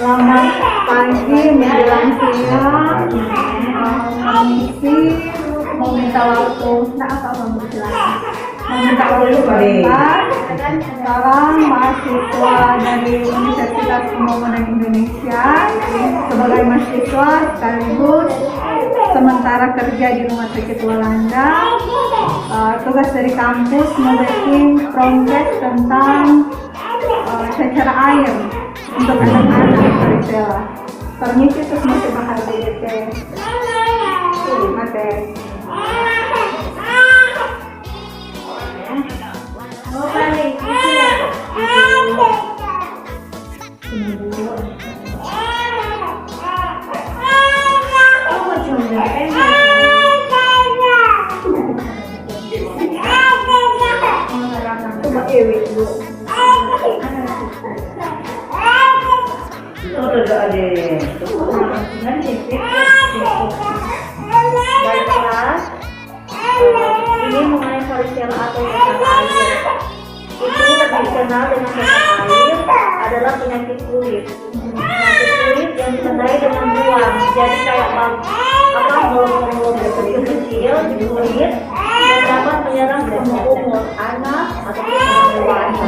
Selamat pagi menjelang siang. Permisi, mau minta waktu. Nah, apa kamu silakan? Mau minta waktu sebentar. Sekarang mahasiswa dari Universitas Pembangunan Indonesia sebagai mahasiswa sekaligus sementara kerja di Rumah Sakit Walanda. Tugas dari kampus membuat progres tentang secara air untuk anak-anak Parisela. Permisi terus masih bahagia DP. Mate. Oh balik. Coba Ewi dulu. Baiklah, ini mengenai varicella atau cacar air. Itu lebih dikenal dengan cacar air adalah penyakit kulit. Penyakit kulit yang ditandai dengan buang, jadi kayak bolong-bolong kecil-kecil di kulit dan dapat menyerang semua umur, anak ataupun orang dewasa.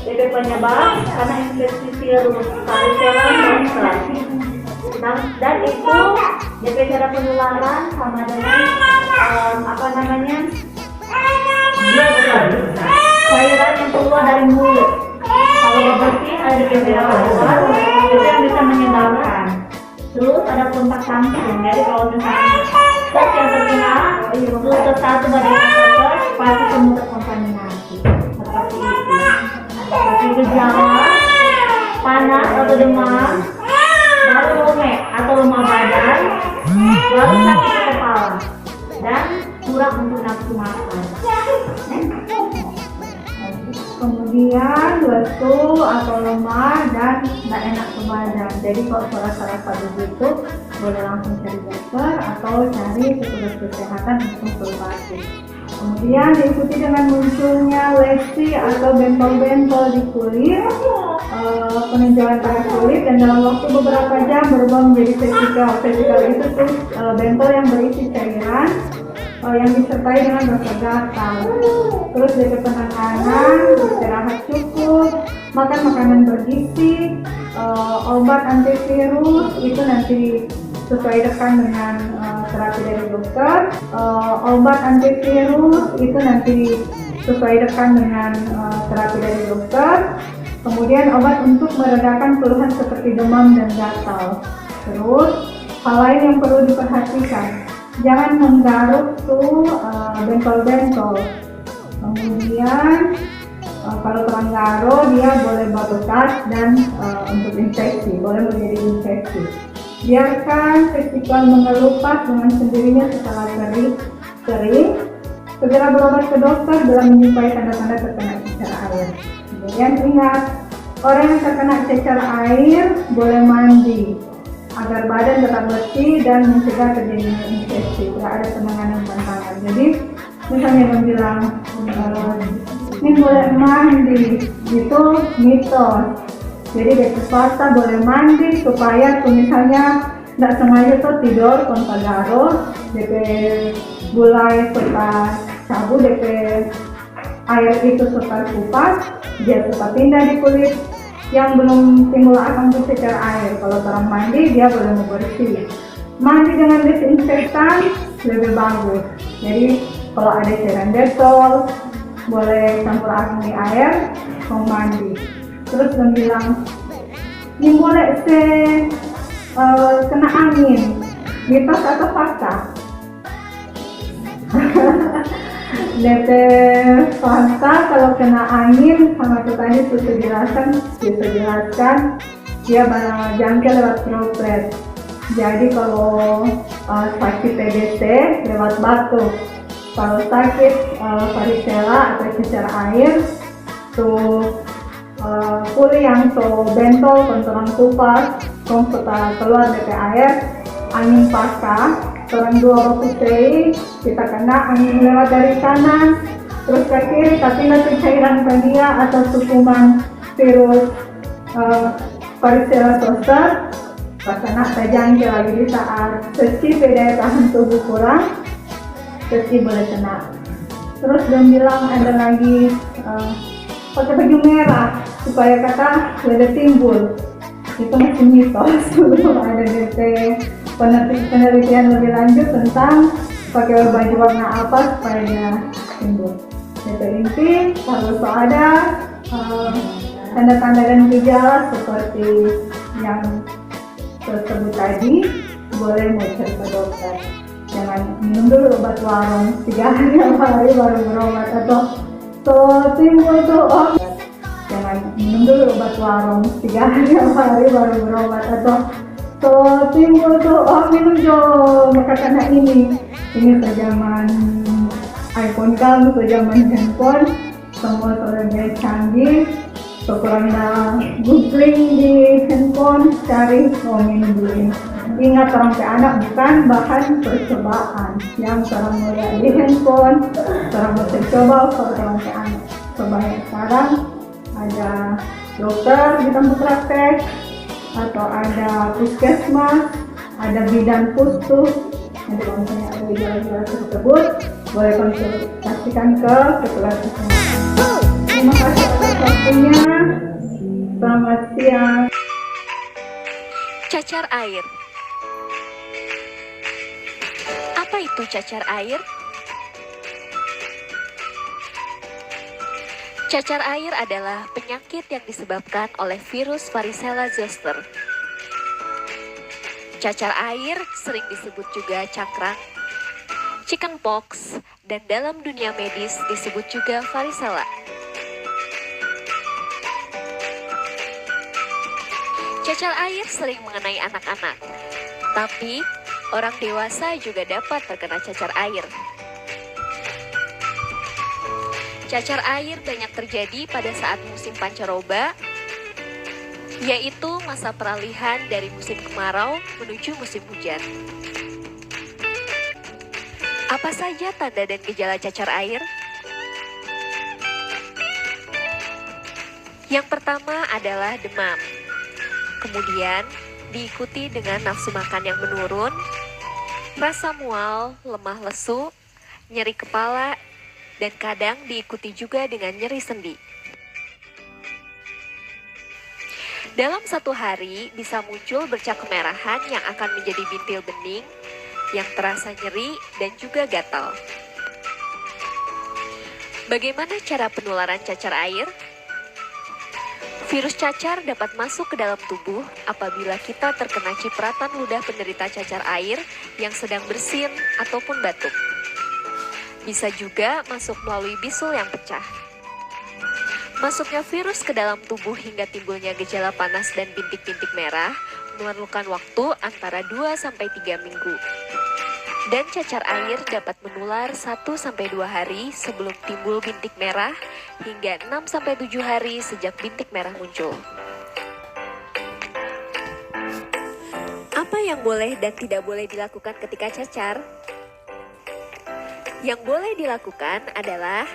Jadi penyebab karena infeksi virus varicella zoster. Dan itu jadi cara penularan sama dengan cairan yang keluar dari mulut. Kalau bersin ada di cairan keluar, itu yang bisa menyebarkan. Terus ada kontak langsung. Jadi kalau misalnya zat yang terkena terus satu badan zoster pasti semua terkontaminasi. Seperti itu. Seperti gejala panas atau demam, baru lemek atau lemah badan, lalu sakit kepala, dan kurang untuk nafsu makan. Kemudian lesu atau lemah dan tidak enak ke badan. Jadi kalau rasa-rasa begitu boleh langsung cari dokter atau cari petugas kesehatan untuk konsultasi. Kemudian diikuti dengan munculnya lesi atau bentol-bentol di kulit, penenjangan pada kulit, dan dalam waktu beberapa jam berubah menjadi vesikal. Vesikal itu tuh bentol yang berisi cairan yang disertai dengan rasa gatal. Terus dari penanganan, istirahat cukup, makan makanan bergizi, obat antivirus itu nanti sesuai rekan dengan terapi dari dokter. Obat antivirus itu nanti sesuai rekan dengan terapi dari dokter. Kemudian obat untuk meredakan keluhan seperti demam dan gatal. Terus hal lain yang perlu diperhatikan, jangan menggaruk tuh bentol-bentol. Kemudian kalau terang garuk dia boleh bekas dan untuk infeksi, boleh menjadi infeksi. Biarkan vesikal mengelupas dengan sendirinya setelah kering. Segera berobat ke dokter bila menjumpai tanda-tanda terkena cacar air. Kemudian ingat, orang yang terkena cacar air boleh mandi agar badan tetap bersih dan mencegah terjadinya infeksi. Tidak ada penanganan tantangan. Jadi misalnya bilang ini boleh mandi, itu mitos. Jadi dari swasta boleh mandi supaya misalnya tidak sengaja tuh tidur kontak garuk, DP gulai serta sabu, DP air itu serta kupas, dia tetap pindah di kulit yang belum timbul akan secara air. Kalau orang mandi dia boleh membersih. Mandi dengan desinfektan lebih bagus. Jadi kalau ada cairan Dettol boleh campur air di air, mau mandi. Terus bilang ini boleh kena angin, mitos atau fakta? DP fakta, kalau kena angin sama itu tadi sudah dijelaskan dia jangkit lewat droplet. Jadi kalau sakit TBC lewat batuk, kalau sakit varicella atau cacar air tuh kulit yang bentol kontoran kupas kong setelah keluar dari air, angin pasca orang dua putih kita kena angin lewat dari kanan terus ke kiri, tapi nanti cairan dia atau sukuman virus varicella zoster, pasana tajam lagi di saat sesi daya tahan tubuh kurang, sesi boleh kena. Terus dan bilang ada lagi pakai baju merah supaya kata tidak timbul. Itu masih mitos, belum ada penelitian lebih lanjut tentang pakai baju warna apa supaya dia timbul. Itu inti harus ada tanda-tanda dan gejala seperti yang tersebut tadi, boleh mau cari ke dokter. Jangan minum dulu obat warung 3 hari baru berobat, atau timbul tuh jangan minum dulu obat warung 3 hari baru berobat, atau timbul tuh minum dong karena ini sejaman iPhone kan, sejaman handphone, semua sudah canggih. Kurangnya googling di handphone, cari minum dulu. Ingat, orang ke anak bukan bahan percobaan. Yang orang melihat di handphone, orang mau coba orang ke anak. Sebanyak sekarang ada dokter di tempat praktek, atau ada puskesmas, ada bidan pustus. Nanti kalau misalnya ada gejala-gejala tersebut, boleh konsultasikan ke petugas kesehatan. Terima kasih atas waktunya. Selamat siang. Cacar air. Apa itu cacar air? Cacar air adalah penyakit yang disebabkan oleh virus varicella zoster. Cacar air sering disebut juga cangkrang, chickenpox, dan dalam dunia medis disebut juga varicella. Cacar air sering mengenai anak-anak, tapi orang dewasa juga dapat terkena cacar air. Cacar air banyak terjadi pada saat musim pancaroba, yaitu masa peralihan dari musim kemarau menuju musim hujan. Apa saja tanda dan gejala cacar air? Yang pertama adalah demam. Kemudian diikuti dengan nafsu makan yang menurun, rasa mual, lemah lesu, nyeri kepala, dan kadang diikuti juga dengan nyeri sendi. Dalam satu hari bisa muncul bercak kemerahan yang akan menjadi bintil bening, yang terasa nyeri dan juga gatal. Bagaimana cara penularan cacar air? Virus cacar dapat masuk ke dalam tubuh apabila kita terkena cipratan ludah penderita cacar air yang sedang bersin ataupun batuk. Bisa juga masuk melalui bisul yang pecah. Masuknya virus ke dalam tubuh hingga timbulnya gejala panas dan bintik-bintik merah memerlukan waktu antara 2-3 minggu. Dan cacar air dapat menular 1-2 hari sebelum timbul bintik merah hingga 6-7 hari sejak bintik merah muncul. Apa yang boleh dan tidak boleh dilakukan ketika cacar? Yang boleh dilakukan adalah: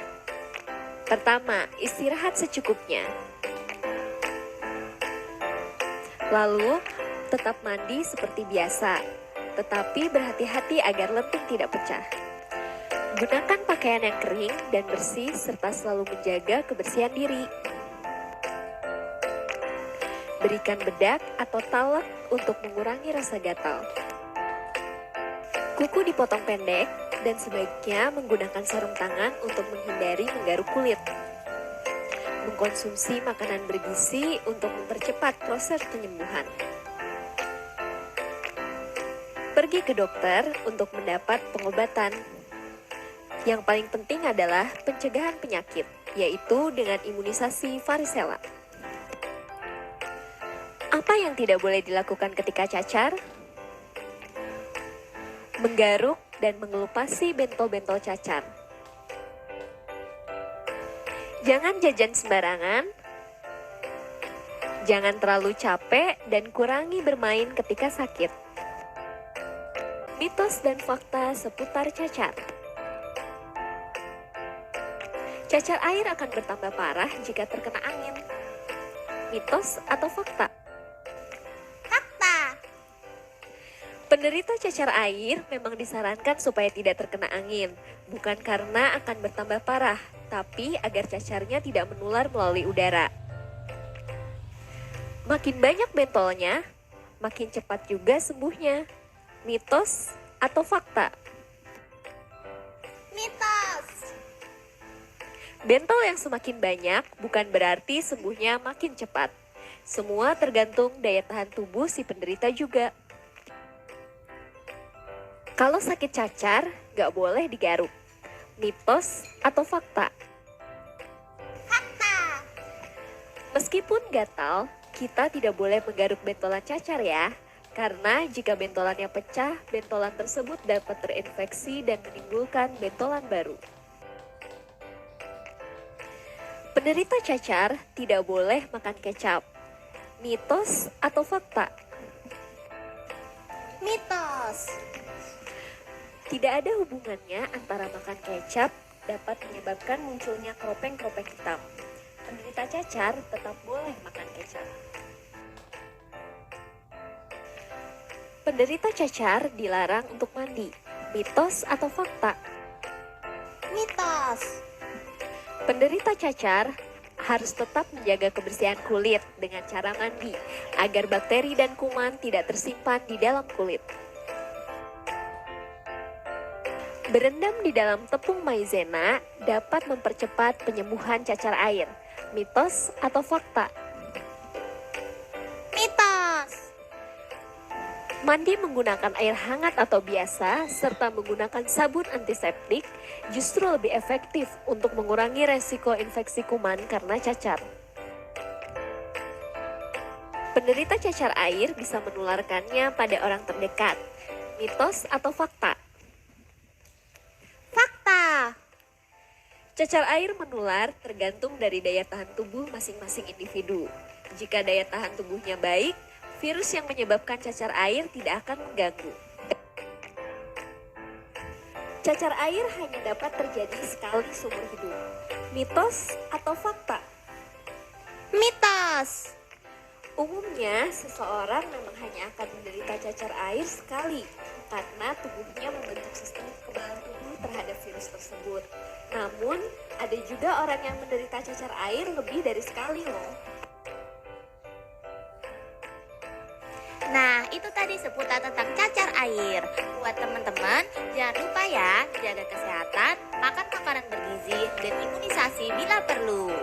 pertama, istirahat secukupnya. Lalu, tetap mandi seperti biasa, tetapi berhati-hati agar lenting tidak pecah. Gunakan pakaian yang kering dan bersih serta selalu menjaga kebersihan diri. Berikan bedak atau talak untuk mengurangi rasa gatal. Kuku dipotong pendek dan sebaiknya menggunakan sarung tangan untuk menghindari menggaruk kulit. Mengkonsumsi makanan bergizi untuk mempercepat proses penyembuhan. Pergi ke dokter untuk mendapat pengobatan. Yang paling penting adalah pencegahan penyakit, yaitu dengan imunisasi varicella. Apa yang tidak boleh dilakukan ketika cacar? Menggaruk dan mengelupasi bentol-bentol cacar. Jangan jajan sembarangan. Jangan terlalu capek dan kurangi bermain ketika sakit. Mitos dan fakta seputar cacar. Cacar air akan bertambah parah jika terkena angin. Mitos atau fakta? Penderita cacar air memang disarankan supaya tidak terkena angin, bukan karena akan bertambah parah, tapi agar cacarnya tidak menular melalui udara. Makin banyak bentolnya, makin cepat juga sembuhnya. Mitos atau fakta? Mitos. Bentol yang semakin banyak bukan berarti sembuhnya makin cepat. Semua tergantung daya tahan tubuh si penderita juga. Kalau sakit cacar, gak boleh digaruk. Mitos atau fakta? Fakta. Meskipun gatal, kita tidak boleh menggaruk bentolan cacar ya. Karena jika bentolannya pecah, bentolan tersebut dapat terinfeksi dan menimbulkan bentolan baru. Penderita cacar tidak boleh makan kecap. Mitos atau fakta? Mitos. Tidak ada hubungannya antara makan kecap dapat menyebabkan munculnya kropeng-kropeng hitam. Penderita cacar tetap boleh makan kecap. Penderita cacar dilarang untuk mandi. Mitos atau fakta? Mitos. Penderita cacar harus tetap menjaga kebersihan kulit dengan cara mandi agar bakteri dan kuman tidak tersimpan di dalam kulit. Berendam di dalam tepung maizena dapat mempercepat penyembuhan cacar air. Mitos atau fakta? Mitos. Mandi menggunakan air hangat atau biasa serta menggunakan sabun antiseptik justru lebih efektif untuk mengurangi resiko infeksi kuman karena cacar. Penderita cacar air bisa menularkannya pada orang terdekat. Mitos atau fakta? Fakta. Cacar air menular tergantung dari daya tahan tubuh masing-masing individu. Jika daya tahan tubuhnya baik, virus yang menyebabkan cacar air tidak akan mengganggu. Cacar air hanya dapat terjadi sekali seumur hidup. Mitos atau fakta? Mitos. Umumnya, seseorang memang hanya akan menderita cacar air sekali karena tubuhnya membentuk sistem kekebalan tubuh terhadap virus tersebut. Namun, ada juga orang yang menderita cacar air lebih dari sekali loh. Nah, itu tadi seputar tentang cacar air. Buat teman-teman, jangan lupa ya, jaga kesehatan, makan makanan bergizi, dan imunisasi bila perlu.